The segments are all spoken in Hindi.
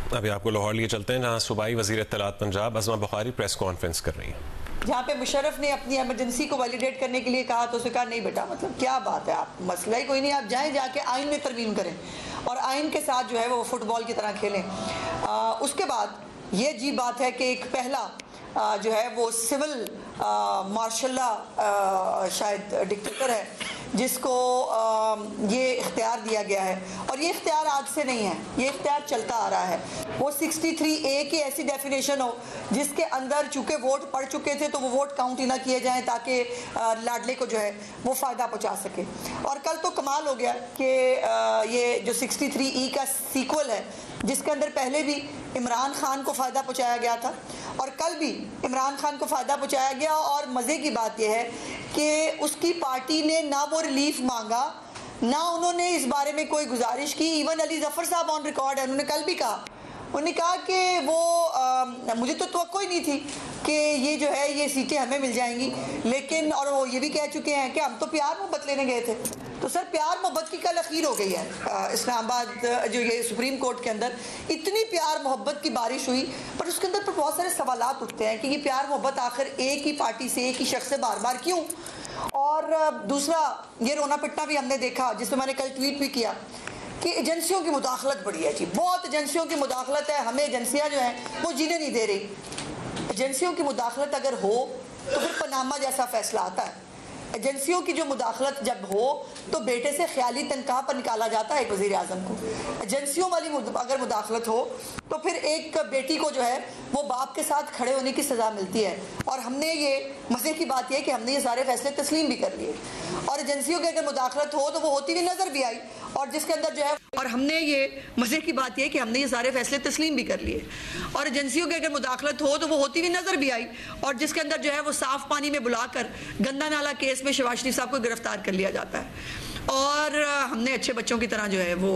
अभी आपको लाहौर लिए चलते हैं, जहाँ सूबाई वज़ीर इत्तलात पंजाब अज़मा बुखारी प्रेस कॉन्फ्रेंस कर रही हैं, जहाँ पे मुशर्रफ ने अपनी एमरजेंसी को वैलिडेट करने के लिए कहा तो उसने कहा नहीं बेटा, मतलब क्या बात है, आप मसला ही कोई नहीं, आप जाएं जाके आइन में तरमीम करें और आइन के साथ जो है वो फुटबॉल की तरह खेलें। उसके बाद ये अजीब बात है कि एक पहला जो है वो सिविल मार्शल शायद डिक्टेटर है जिसको ये इख्तियार दिया गया है, और ये इख्तियार आज से नहीं है, ये इख्तियार चलता आ रहा है। वो 63A की ऐसी डेफिनेशन हो जिसके अंदर चूँकि वोट पड़ चुके थे तो वो वोट काउंट ही ना किए जाएं ताकि लाडले को जो है वो फ़ायदा पहुँचा सके। और कल तो कमाल हो गया कि ये जो 63E का सीक्वल है जिसके अंदर पहले भी इमरान खान को फ़ायदा पहुँचाया गया था और कल भी इमरान खान को फ़ायदा पहुँचाया गया। और मज़े की बात यह है कि उसकी पार्टी ने ना वो रिलीफ मांगा, ना उन्होंने इस बारे में कोई गुजारिश की। इवन अली जफ़र साहब ऑन रिकॉर्ड है, उन्होंने कल भी कहा, उन्होंने कहा कि वो मुझे तो तवक्को ही नहीं थी कि ये जो है ये सीटें हमें मिल जाएंगी, लेकिन और वो ये भी कह चुके हैं कि हम तो प्यार मोहब्बत लेने गए थे। तो सर प्यार मोहब्बत की कल अखीर हो गई है इस्लामाबाद जो ये सुप्रीम कोर्ट के अंदर इतनी प्यार मोहब्बत की बारिश हुई, पर उसके अंदर पर बहुत सारे सवालात उठते हैं कि ये प्यार मोहब्बत आखिर एक ही पार्टी से एक ही शख्स से बार बार क्यों। और दूसरा ये रोना पिटना भी हमने देखा जिसमें मैंने कल ट्वीट भी किया कि एजेंसियों की मुदाखलत बड़ी है जी, बहुत एजेंसियों की मुदाखलत है, हमें एजेंसियाँ जो हैं वो जीने नहीं दे रही। एजेंसियों की मुदाखलत अगर हो तो फिर पनामा जैसा फैसला आता है। एजेंसियों की जो मुदाखलत जब हो तो बेटे से ख्याली तनख्वाह पर निकाला जाता है एक वज़ीर आज़म को। एजेंसियों वाली अगर मुदाखलत हो तो फिर एक बेटी को जो है वो बाप के साथ खड़े होने की सज़ा मिलती है। और हमने ये मज़े की बात यह कि हमने ये सारे फैसले तस्लीम भी कर लिए, और एजेंसियों की अगर मुदाखलत हो तो वो होती हुई नज़र भी आई, और जिसके अंदर जो है, और हमने ये मज़े की बात यह कि हमने ये सारे फैसले तस्लीम भी कर लिए, और एजेंसियों की अगर मुदाखलत हो तो वो होती हुई नज़र भी आई, और जिसके अंदर जो है वो साफ़ पानी में बुलाकर गंदा नाला केस में शहबाज शरीफ साहब को गिरफ्तार कर लिया जाता है। और हमने अच्छे बच्चों की तरह जो है वो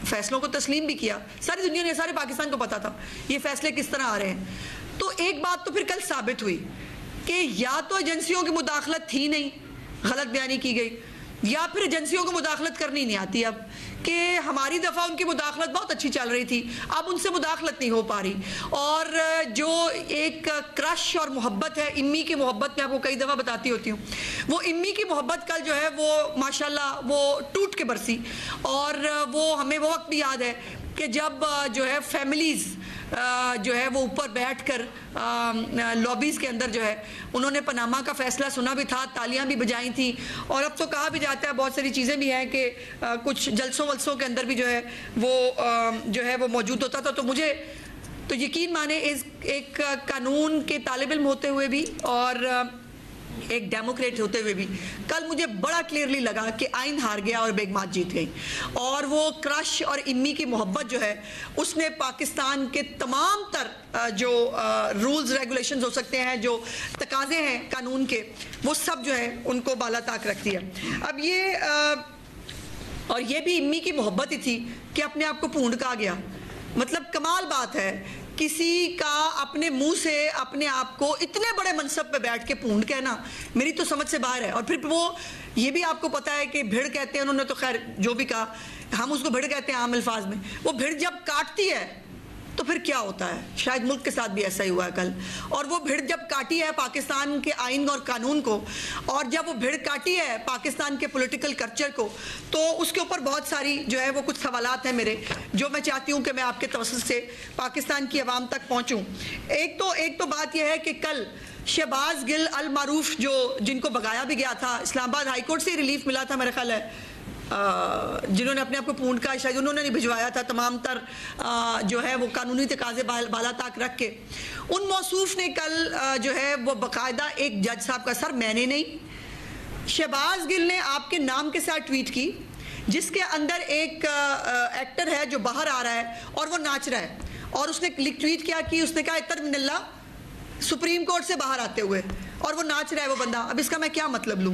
फैसलों को तस्लीम भी किया। सारी दुनिया ने, सारे पाकिस्तान को पता था ये फैसले किस तरह आ रहे हैं। तो एक बात तो फिर कल साबित हुई कि या तो एजेंसियों की मुदाखलत थी नहीं, गलत बयानी की गई, या फिर एजेंसियों को मुदाखलत करनी नहीं आती। अब कि हमारी दफ़ा उनकी मुदाखलत बहुत अच्छी चल रही थी, अब उनसे मुदाखलत नहीं हो पा रही। और जो एक क्रश और मोहब्बत है, इम्मी की मोहब्बत मैं आपको कई दफ़ा बताती होती हूँ, वो इम्मी की मोहब्बत कल जो है वो माशाल्लाह वो टूट के बरसी। और वो हमें वो वक्त भी याद है कि जब जो है फैमिलीज़ जो है वो ऊपर बैठकर लॉबीज़ के अंदर जो है उन्होंने पनामा का फ़ैसला सुना भी था, तालियां भी बजाई थी। और अब तो कहा भी जाता है, बहुत सारी चीज़ें भी हैं कि कुछ जलसों वलसों के अंदर भी जो है वो जो है वो मौजूद होता था। तो मुझे तो यकीन माने इस एक कानून के तालिब इल्म होते हुए भी और एक डेमोक्रेट होते हुए भी कल मुझे बड़ा क्लियरली लगा कि आइन हार गया और बेगमात जीत गई। और वो क्रश और इम्मी की मोहब्बत जो है उसने पाकिस्तान के तमाम तर जो रूल्स रेगुलेशंस हो सकते हैं, जो तकाजे हैं कानून के, वो सब जो है उनको बाला ताक रख दिया। अब ये और ये भी इम्मी की मोहब्बत ही थी कि अपने आप को पूंड कहा गया। मतलब कमाल बात है, किसी का अपने मुंह से अपने आप को इतने बड़े मनसब पे बैठ के पूंड कहना मेरी तो समझ से बाहर है। और फिर वो ये भी आपको पता है कि भिड़ कहते हैं, उन्होंने तो खैर जो भी कहा, हम उसको भिड़ कहते हैं आम अल्फाज में। वो भिड़ जब काटती है तो फिर क्या होता है, शायद मुल्क के साथ भी ऐसा ही हुआ है कल। और वो भिड़ जब काटी है पाकिस्तान के आइन और कानून को, और जब वो भिड़ काटी है पाकिस्तान के पॉलिटिकल कल्चर को, तो उसके ऊपर बहुत सारी जो है वो कुछ सवालात हैं मेरे, जो मैं चाहती हूँ कि मैं आपके तवज्जुह से पाकिस्तान की आवाम तक पहुँचूँ। एक तो बात यह है कि कल शहबाज गिल अल मारूफ जिनको भगाया भी गया था, इस्लामाबाद हाई कोर्ट से रिलीफ मिला था मेरा ख्याल है, जिन्होंने अपने आप को पूंड का शायद उन्होंने नहीं भिजवाया था, तमाम तर जो है वो कानूनी तकाजे बाला ताक रख के, उन मौसूफ ने कल जो है वो बाकायदा एक जज साहब का, सर मैंने नहीं, शहबाज गिल ने आपके नाम के साथ ट्वीट की जिसके अंदर एक एक्टर है जो बाहर आ रहा है और वो नाच रहा है, और उसने ट्वीट किया कि उसने कहा इतर मिनल्ला सुप्रीम कोर्ट से बाहर आते हुए, और वो नाच रहा है वो बंदा। अब इसका मैं क्या मतलब लूँ?